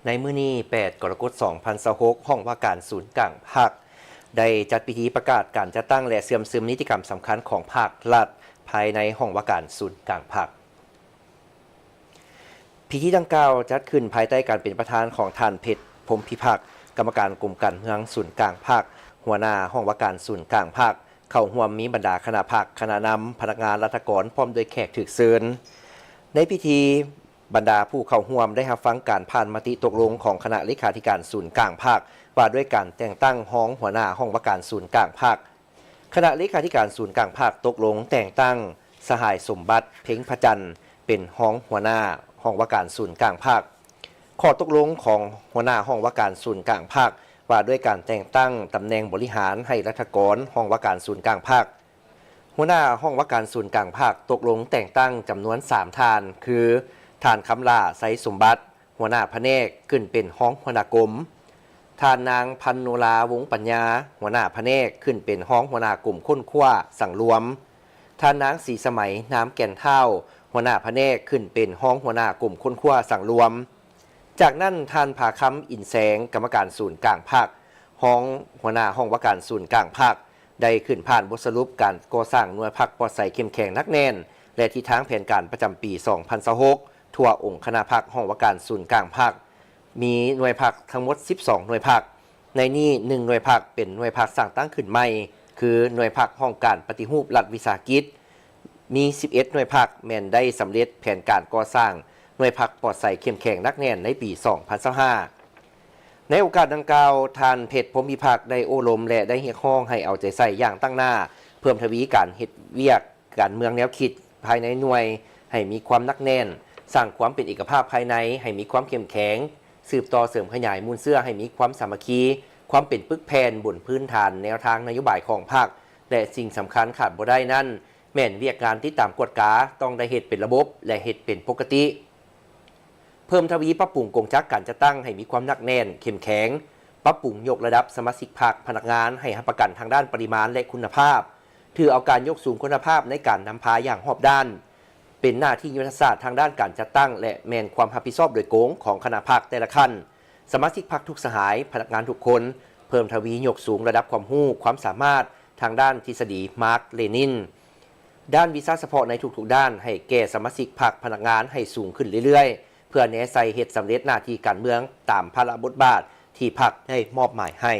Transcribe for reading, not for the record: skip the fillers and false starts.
ในมื้อนี้8 กรกฎาคม 2026ห้องว่าการศูนย์กลางภาคได้จัดพิธีประกาศการจัดตั้งและเสื่อมซึมนิติกรรมสำคัญของภาครัฐภายในห้องว่าการศูนย์กลางภาคพิธีดังกล่าวจัดขึ้นภายใต้การเป็นประธานของท่านเพชรพรหมพิพักษ์กรรมการกลุ่มการเมืองศูนย์กลางภาคหัวหน้าห้องว่าการศูนย์กลางภาคเข้าร่วมมีบรรดาคณะภาคคณะนำพนักงานรัฐกรพร้อมด้วยแขกถูกเชิญในพิธีบรรดาผู้เข้าร่วมได้รับฟังการผ่านมติตกลงของคณะเลขาธิการศูนย์กลางภาคว่าด้วยการแต่งตั้งห้องหัวหน้าห้องว่าการศูนย์กลางภาคคณะเลขาธิการศูนย์กลางภาคตกลงแต่งตั้งสหายสมบัติเพ็งพระจันทร์เป็นห้องหัวหน้าห้องว่าการศูนย์กลางภาคข้อตกลงของหัวหน้าห้องว่าการศูนย์กลางภาคว่าด้วยการแต่งตั้งตำแหน่งบริหารให้รัฐกรห้องว่าการศูนย์กลางภาคหัวหน้าห้องว่าการศูนย์กลางภาคตกลงแต่งตั้งจำนวน3 ท่านคือท่านคำลาไซสมบัติหัวหน้าพระเนกขึ้นเป็นห้องหัวหน้ากรมท่านนางพันโนลาวงปัญญาหัวหน้าพระเนกขึ้นเป็นห้องหัวหน้ากลุ่มค้นคว้าสั่งรวมท่านนางศรีสมัยน้ำแก่นเท่าหัวหน้าพระเนกขึ้นเป็นห้องหัวหน้ากลุ่มค้นคว้าสั่งรวมจากนั้นท่านผาคำอินแสงกรรมการศูนย์กลางภาคห้องหัวหน้าห้องว่าการศูนย์กลางภาคได้ขึ้นผ่านบทสรุปการก่อสร้างหน่วยพักปลอดใสเข้มแข็งนักแน่นและทิศทางแผนการประจำปี 2026ทั่วองค์คณะพักห้องว่าการศูนย์กลางภาคมีหน่วยพักทั้งหมด12หน่วยพักในนี้1หน่วยพักเป็นหน่วยพักสร้างตั้งขึ้นใหม่คือหน่วยพักห้องการปฏิรูปรัฐวิสาหกิจมี11หน่วยพักแม่นได้สำเร็จแผนการก่อสร้างหน่วยพักปลอดใสเข้มแข็งนักแน่นในปี 2025ในโอกาสดังกล่าวท่านเพชรพรหมพิพักษ์ได้โอลมและได้เรียกร้องให้เอาใจใส่อย่างตั้งหน้าเพิ่มทวีการเฮ็ดเวียกการเมืองแนวคิดภายในหน่วยให้มีความนักแน่นสร้างความเป็นเอกภาพภายในให้มีความเข้มแข็งสืบต่อเสริมขยายมูลเสื้อให้มีความสามัคคีความเป็นปึกแผ่นบนพื้นฐานแนวทางนโยบายของพรรคและสิ่งสำคัญขาดบ่ได้นั่นแม่นเวียกงานที่ตามกฎกาต้องได้เฮ็ดเป็นระบบและเฮ็ดเป็นปกติเพิ่มทวีปรับปรุงกงจักการจะตั้งให้มีความหนักแน่นเข้มแข็งปรับปรุงยกระดับสมาชิกพรรคพนักงานให้รับประกันทางด้านปริมาณและคุณภาพถือเอาการยกสูงคุณภาพในการนำพาอย่างรอบด้านเป็นหน้าที่ยุทธศาสตร์ทางด้านการจัดตั้งและแมนความรับผิดชอบโดยโกงของคณะพรรคแต่ละขั้นสมาชิกพรรคทุกสหายพนักงานทุกคนเพิ่มทวียกสูงระดับความรู้ความสามารถทางด้านทฤษฎีมาร์กเลนินด้านวิชาเฉพาะในทุกๆด้านให้แก่สมาชิกพรรคพนักงานให้สูงขึ้นเรื่อยๆเพื่อแนะใส่เหตุสำเร็จหน้าที่การเมืองตามภาระบทบาทที่พรรคได้มอบหมายให้